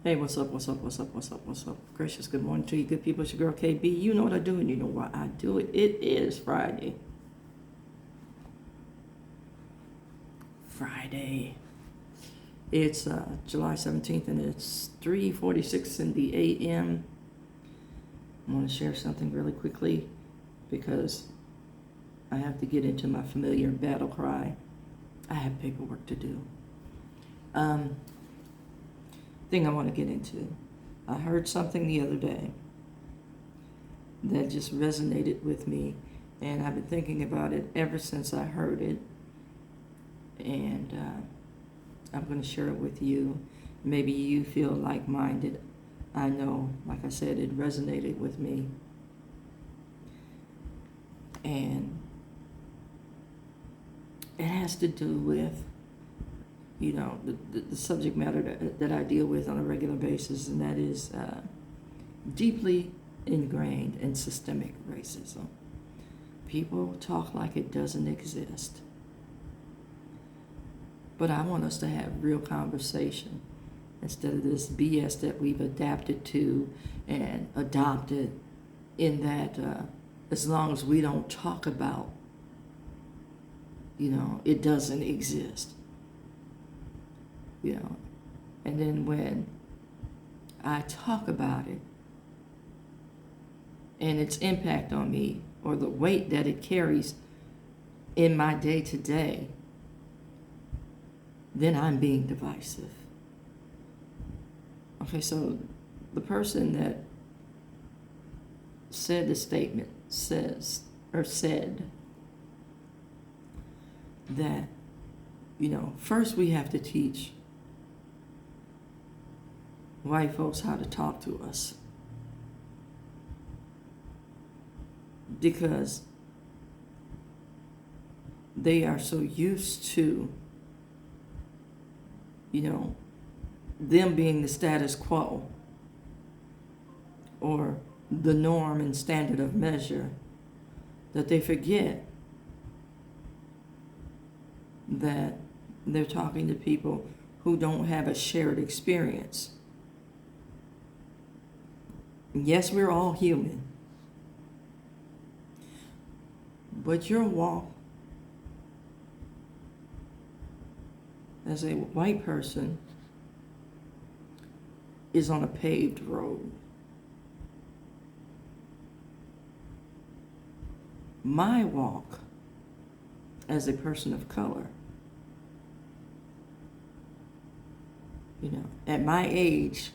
Hey, what's up, what's up, what's up, what's up, what's up? Gracious good morning to you, good people. It's your girl KB. You know what I do and you know why I do it. It is Friday. It's July 17th and it's 3:46 in the a.m. I want to share something really quickly because I have to get into my familiar battle cry. I have paperwork to do. Thing I want to get into. I heard something the other day that just resonated with me, and I've been thinking about it ever since I heard it, and I'm going to share it with you. Maybe you feel like-minded. I know, like I said, it resonated with me, and it has to do with the subject matter that I deal with on a regular basis, and that is deeply ingrained in systemic racism. People talk like it doesn't exist. But I want us to have real conversation instead of this BS that we've adapted to and adopted, in that as long as we don't talk about, it doesn't exist. And then when I talk about it and its impact on me, or the weight that it carries in my day-to-day, then I'm being divisive. Okay, so the person that said the statement said that, first we have to teach white folks how to talk to us, because they are so used to, them being the status quo or the norm and standard of measure, that they forget that they're talking to people who don't have a shared experience. Yes, we're all human, but your walk as a white person is on a paved road. My walk as a person of color, at my age,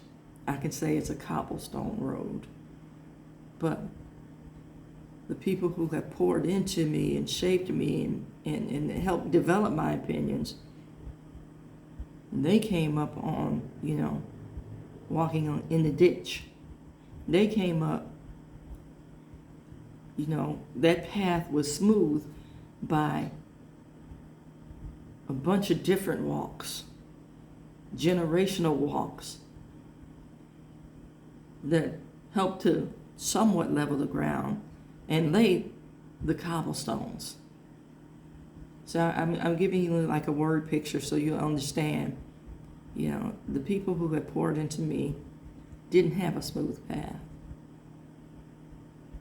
I can say it's a cobblestone road. But the people who have poured into me and shaped me and helped develop my opinions, they came up on, walking in the ditch. They came up, that path was smooth by a bunch of different walks, generational walks, that helped to somewhat level the ground and lay the cobblestones. So I'm giving you like a word picture so you understand. The people who had poured into me didn't have a smooth path.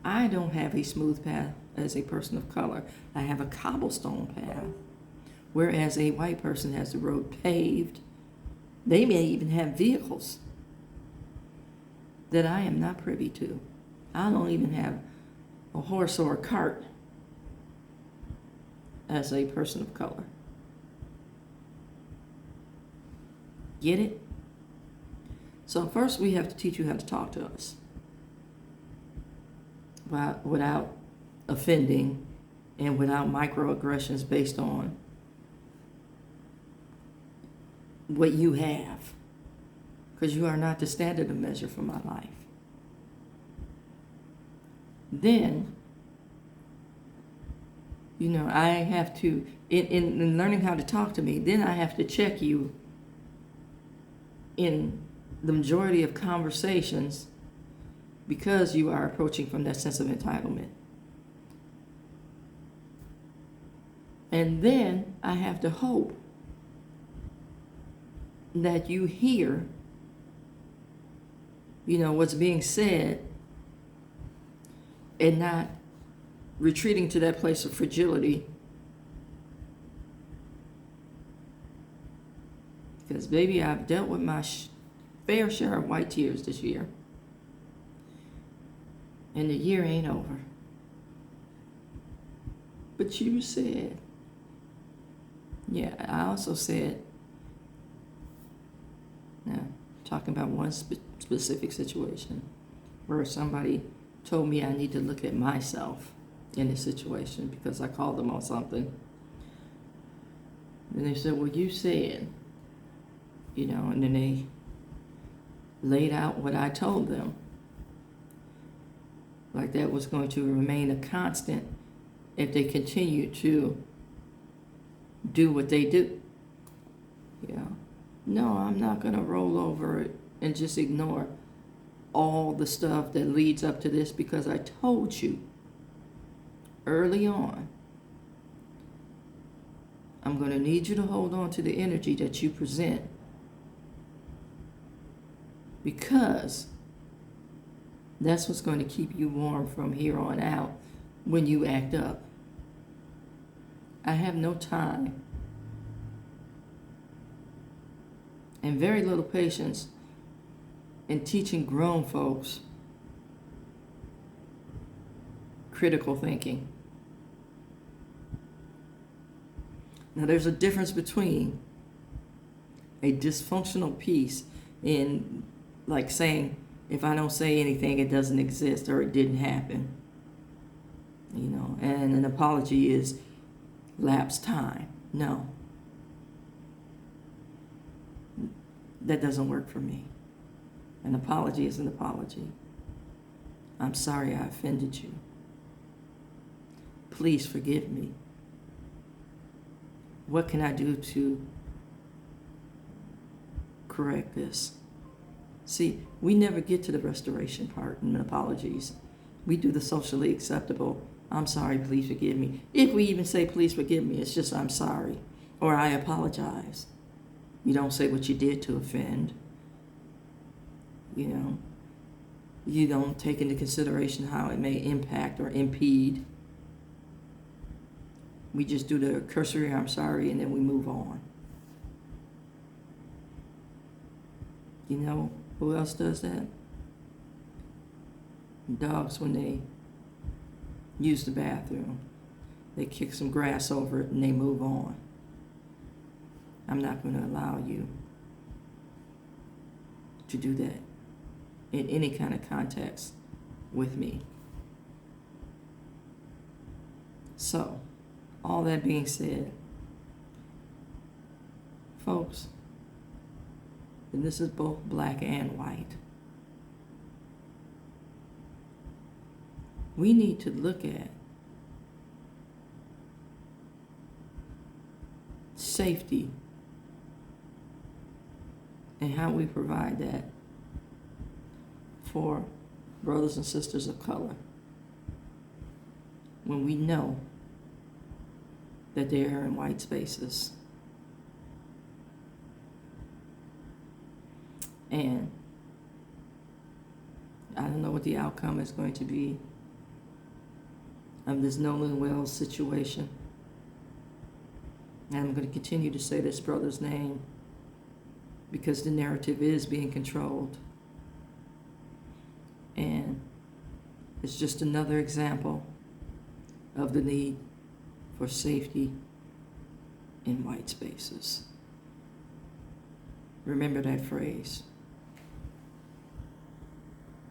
I don't have a smooth path as a person of color. I have a cobblestone path, whereas a white person has the road paved. They may even have vehicles that I am not privy to. I don't even have a horse or a cart as a person of color. Get it? So first we have to teach you how to talk to us without offending and without microaggressions based on what you have, because you are not the standard of measure for my life. Then, I have to, in learning how to talk to me, then I have to check you in the majority of conversations, because you are approaching from that sense of entitlement. And then I have to hope that you hear what's being said and not retreating to that place of fragility. Because, baby, I've dealt with my fair share of white tears this year. And the year ain't over. But you said, yeah, I also said, now, talking about one specific situation where somebody told me I need to look at myself in this situation because I called them on something. And they said, well, you said, and then they laid out what I told them. Like that was going to remain a constant if they continue to do what they do. No, I'm not going to roll over it and just ignore all the stuff that leads up to this, because I told you early on, I'm going to need you to hold on to the energy that you present, because that's what's going to keep you warm from here on out when you act up. I have no time and very little patience in teaching grown folks critical thinking. Now, there's a difference between a dysfunctional piece in, like, saying, if I don't say anything, it doesn't exist or it didn't happen. And an apology is lapsed time. No. That doesn't work for me. An apology is an apology. I'm sorry I offended you. Please forgive me. What can I do to correct this? See, we never get to the restoration part in apologies. We do the socially acceptable, I'm sorry, please forgive me. If we even say, please forgive me, it's just, I'm sorry, or I apologize. You don't say what you did to offend. You don't take into consideration how it may impact or impede. We just do the cursory, I'm sorry, and then we move on. Who else does that? Dogs, when they use the bathroom, they kick some grass over it and they move on. I'm not going to allow you to do that in any kind of context with me. So, all that being said, folks, and this is both black and white, we need to look at safety and how we provide that for brothers and sisters of color when we know that they are in white spaces. And I don't know what the outcome is going to be of this Nolan Wells situation. And I'm going to continue to say this brother's name because the narrative is being controlled. And it's just another example of the need for safety in white spaces. Remember that phrase.